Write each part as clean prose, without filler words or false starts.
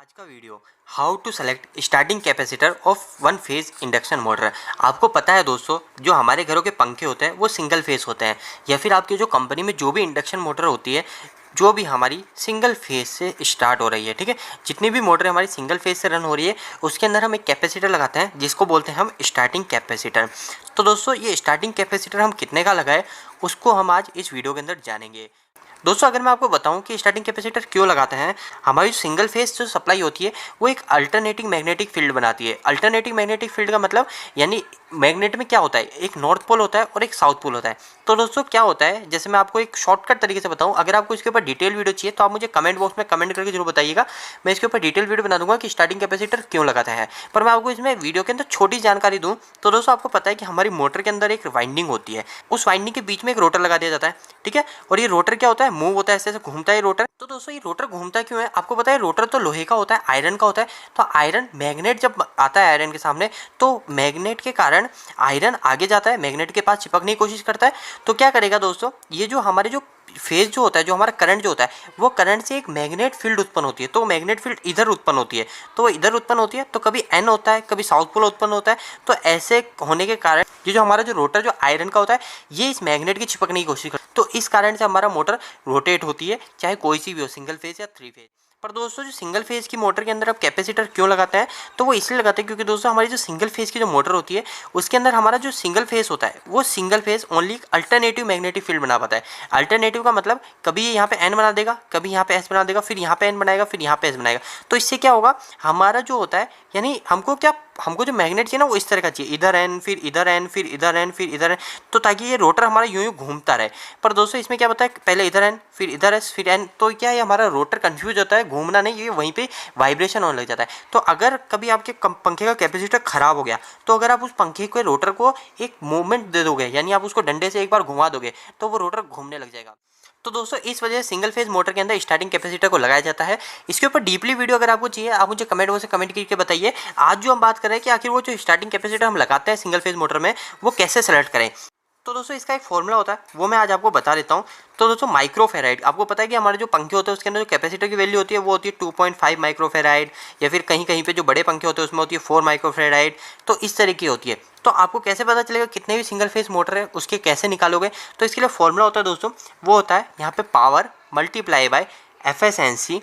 आज का video how to select starting capacitor of one phase induction motor. आपको पता है दोस्तों, जो हमारे घरों के पंखे होते हैं वो सिंगल फेज होते हैं, या फिर आपकी जो कंपनी में जो भी इंडक्शन मोटर होती है जो भी हमारी सिंगल फेज से स्टार्ट हो रही है, ठीक है, जितनी भी मोटर हमारी सिंगल फेज से रन हो रही है उसके अंदर हम एक कैपेसिटर लगाते हैं जिसको बोलते हैं हम स्टार्टिंग कैपेसिटर। तो दोस्तों ये स्टार्टिंग कैपेसिटर हम कितने का लगाए उसको हम आज इस वीडियो के अंदर जानेंगे। दोस्तों अगर मैं आपको बताऊं कि स्टार्टिंग कैपेसिटर क्यों लगाते हैं, हमारी जो सिंगल फेज जो सप्लाई होती है वो एक अल्टरनेटिंग मैग्नेटिक फील्ड बनाती है। अल्टरनेटिंग मैग्नेटिक फील्ड का मतलब यानी मैग्नेट में क्या होता है, एक नॉर्थ पोल होता है और एक साउथ पोल होता है। तो दोस्तों क्या होता है, जैसे मैं आपको एक शॉर्टकट तरीके से बताऊं, अगर आपको इसके ऊपर डिटेल वीडियो चाहिए तो आप मुझे कमेंट बॉक्स में कमेंट करके जरूर बताइएगा, मैं इसके ऊपर डिटेल वीडियो बना दूंगा कि स्टार्टिंग कैपेसिटर क्यों लगाते हैं। पर मैं आपको इसमें वीडियो के अंदर छोटी जानकारी दूं तो दोस्तों आपको पता है कि हमारी मोटर के अंदर एक वाइंडिंग होती है, उस वाइंडिंग के बीच में एक रोटर लगा दिया जाता है, ठीक है, और ये रोटर क्या होता है, मूव होता है, ऐसे ऐसे घूमता है रोटर। तो दोस्तों ये रोटर घूमता क्यों है, आपको पता है रोटर तो लोहे का होता है, आयरन का होता है। तो आयरन मैग्नेट जब आता है आयरन के सामने तो मैग्नेट के कारण आयरन आगे जाता है, मैग्नेट के पास चिपकने की कोशिश करता है। तो क्या करेगा दोस्तों, ये जो हमारे जो फेज जो होता है, जो हमारा करंट जो होता है वो करंट से एक मैग्नेट फील्ड उत्पन्न होती है। तो मैग्नेट फील्ड इधर उत्पन्न होती है, तो वो इधर उत्पन्न होती है, तो कभी एन होता है कभी साउथ पोल उत्पन्न होता है। तो ऐसे होने के कारण ये जो हमारा जो रोटर जो आयरन का होता है ये इस मैग्नेट की चिपकने की कोशिश करता है। तो इस कारण से हमारा मोटर रोटेट होती है, चाहे कोई सी भी हो, सिंगल फेज या थ्री फेज। पर दोस्तों जो सिंगल फेज की मोटर के अंदर आप कैपेसिटर क्यों लगाते हैं, तो वो इसलिए लगाते हैं क्योंकि दोस्तों हमारी जो सिंगल फेज की जो मोटर होती है उसके अंदर हमारा जो सिंगल फेज होता है वो single phase only alternative magnetic field बना पाता है। अल्टरनेटिव का मतलब कभी ये यहाँ पे एन बना देगा, कभी यहाँ पे एस बना देगा, फिर यहाँ पे एन बनाएगा, फिर यहाँ पे एस बनाएगा। तो इससे क्या होगा, हमारा जो होता है यानी हमको जो मैग्नेट चाहिए ना वो इस तरह का चाहिए, इधर एन फिर इधर एन फिर इधर एन फिर इधर एन, तो ताकि ये रोटर हमारा यूं यूं घूमता रहे। पर दोस्तों इसमें क्या होता है, पहले इधर एन फिर इधर एस फिर एन, तो क्या है हमारा रोटर कंफ्यूज होता है, घूमना नहीं, ये वहीं पे वाइब्रेशन होने लग जाता है। तो अगर कभी आपके पंखे का कैपेसिटर खराब हो गया तो अगर आप उस पंखे के रोटर को एक मूवमेंट दे दोगे, यानी आप उसको डंडे से एक बार घुमा दोगे तो वो रोटर घूमने लग जाएगा। तो दोस्तों इस वजह से सिंगल फेज मोटर के अंदर स्टार्टिंग कैपेसिटर को लगाया जाता है। इसके ऊपर डीपली वीडियो अगर आपको चाहिए आप मुझे कमेंट बॉक्स में कमेंट करके बताइए। आज जो हम बात कर रहे हैं कि आखिर वो जो स्टार्टिंग कैपेसिटर हम लगाते हैं सिंगल फेज मोटर में वो कैसे सेलेक्ट करें। तो दोस्तों इसका एक फॉर्मूला होता है वो मैं आज आपको बता देता हूँ। तो दोस्तों माइक्रोफेराइड, आपको पता है कि हमारे जो पंखे होते हैं उसके अंदर जो कैपेसिटर की वैल्यू होती है वो होती है 2.5 माइक्रोफेराइड, या फिर कहीं कहीं पे जो बड़े पंखे होते हैं उसमें होती है 4 माइक्रोफेराइड। तो इस तरह की होती है। तो आपको कैसे पता चलेगा कितने भी सिंगल फेज मोटर है उसके कैसे निकालोगे, तो इसके लिए फॉर्मूला होता है दोस्तों, वो होता है यहाँ पे power multiply by efficiency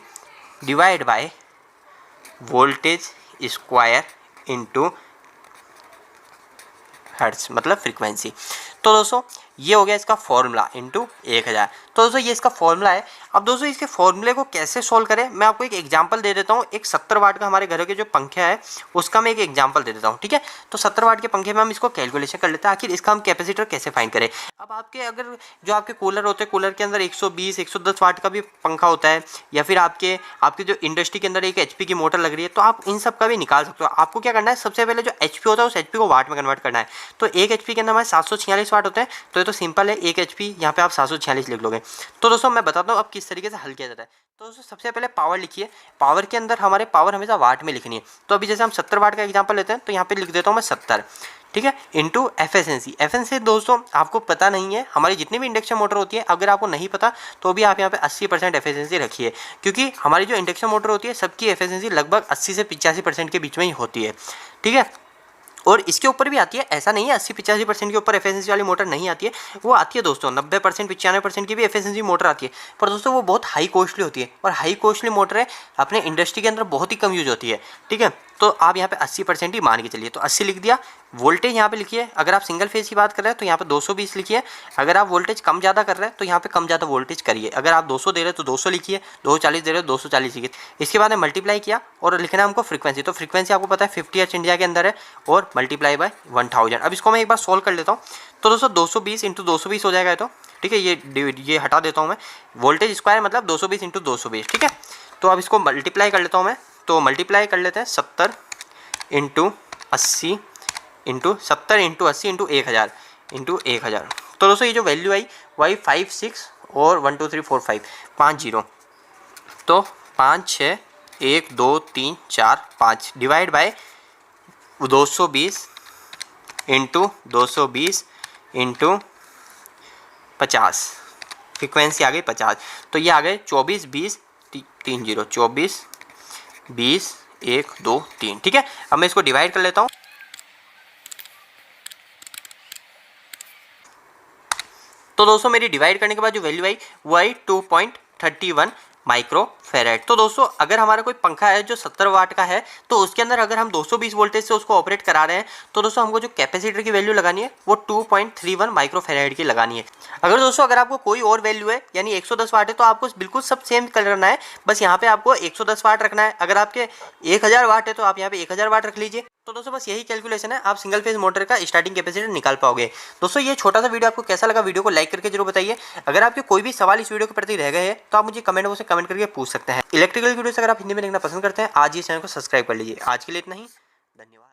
divide by voltage square into hertz, मतलब फ्रीक्वेंसी। तो दोस्तों ये हो गया इसका फॉर्मूला इंटू 1000। तो दोस्तों ये इसका फॉर्मूला है। अब दोस्तों इसके फॉर्मूले को कैसे सोल्व करें, मैं आपको एक एग्जांपल दे देता हूँ। एक 70 वाट का हमारे घरों के जो पंखे है उसका मैं एक एग्जांपल दे देता हूँ, ठीक है। तो 70 वाट के पंखे में हम इसको कैलकुलेशन कर लेते हैं, आखिर इसका हम कैपेसिटर कैसे फाइंड करें। अब आपके अगर जो आपके कूलर होते हैं, कूलर के अंदर 120 110 वाट का भी पंखा होता है, या फिर आपके जो इंडस्ट्री के अंदर एक HP की मोटर लग रही है, तो आप इन सब का भी निकाल सकते हो। आपको क्या करना है, सबसे पहले जो HP होता है उस HP को वाट में कन्वर्ट करना है। तो 1 HP के अंदर हमारे 746 वाट होते हैं, तो ये तो सिंपल है, 1 HP यहाँ पे आप 746 लिख लोगे। तो दोस्तों मैं बताता हूँ अब किस तरीके से हल किया जाता है। तो दोस्तों सबसे पहले पावर लिखिए, पावर के अंदर हमारे पावर हमेशा वाट में लिखनी है। तो अभी जैसे हम 70 वाट का एग्जांपल लेते हैं तो यहाँ पे लिख देता हूँ मैं 70, ठीक है, इंटू एफिशिएंसी। एफिशिएंसी दोस्तों आपको पता नहीं है, हमारी जितनी भी इंडक्शन मोटर होती है अगर आपको नहीं पता तो भी आप यहाँ पे 80% एफिशिएंसी रखिए, क्योंकि हमारी जो इंडक्शन मोटर होती है सबकी एफिशिएंसी लगभग 80 से 85% के बीच में ही होती है, ठीक है। और इसके ऊपर भी आती है, ऐसा नहीं है 80-85% के ऊपर एफिशिएंसी वाली मोटर नहीं आती है, वो आती है दोस्तों 90% 95% की भी एफिशिएंसी मोटर आती है। पर दोस्तों वो बहुत हाई कॉस्टली होती है, और हाई कॉस्टली मोटर अपने इंडस्ट्री के अंदर बहुत ही कम यूज होती है, ठीक है। तो आप यहाँ पे 80% ही मान के चलिए, तो 80 लिख दिया। वोल्टेज यहाँ पे लिखिए, अगर आप सिंगल फेज की बात कर रहे हैं तो यहाँ पे 220 लिखिए। अगर आप वोल्टेज कम ज़्यादा कर रहे हैं तो यहाँ पे कम ज़्यादा वोल्टेज करिए। अगर आप 200 दे रहे हैं तो 200 लिखिए, 240 दे रहे हो 240 लिखिए। इसके बाद में मल्टीप्लाई किया और लिखना है हमको फ्रीक्वेंसी। तो फ्रीक्वेंसी आपको पता है 50 हर्ट्ज इंडिया के अंदर है, और मल्टीप्लाई बाय 1000। अब इसको मैं एक बार सोल्व कर लेता हूँ। तो दोस्तों 220 इंटू 220 हो जाएगा, तो ठीक है, ये हटा देता हूँ मैं। वोल्टेज स्क्वायर मतलब 220 इंटू 220, ठीक है। तो अब इसको मल्टीप्लाई कर लेता हूँ मैं। तो मल्टीप्लाई कर लेते हैं 70 into 80 into 70 into 80 into 1000 into 1000। तो दोस्तों ये जो वैल्यू आई वही 56 और 1 2 3 4 5 5 0, तो 5 6 1 2 3 4 5 divide by 220 into 220 into 50, frequency आ गई 50। तो ये आ गए 24 20 30, 24 20, 1, 2, 3। ठीक है, अब मैं इसको डिवाइड कर लेता हूँ। तो दोस्तों मेरी डिवाइड करने के बाद जो वैल्यू आई वो आई 2.31 माइक्रो फेरेड। तो दोस्तों अगर हमारा कोई पंखा है जो 70 वाट का है तो उसके अंदर अगर हम 220 वोल्टेज से उसको ऑपरेट करा रहे हैं तो दोस्तों हमको जो कैपेसिटर की वैल्यू लगानी है वो 2.31 माइक्रो फेरेड की लगानी है। अगर आपको कोई और वैल्यू है यानी 110 वाट है तो आपको बिल्कुल सब सेम करना है, बस यहाँ पे आपको 110 वाट रखना है। अगर आपके 1000 वाट है तो आप यहाँ पे 1000 वाट रख लीजिए। तो दोस्तों बस यही कैलकुलेशन है, आप सिंगल फेज मोटर का स्टार्टिंग कैपेसिटर निकाल पाओगे। दोस्तों ये छोटा सा वीडियो आपको कैसा लगा, वीडियो को लाइक करके जरूर बताइए। अगर आपके कोई भी सवाल इस वीडियो के प्रति रह गए हैं तो आप मुझे कमेंट बॉक्स में कमेंट करके पूछ सकते हैं। इलेक्ट्रिकल वीडियोस अगर आप हिंदी में देखना पसंद करते हैं आज ही चैनल को सब्सक्राइब कर लीजिए। आज के लिए इतना ही, धन्यवाद।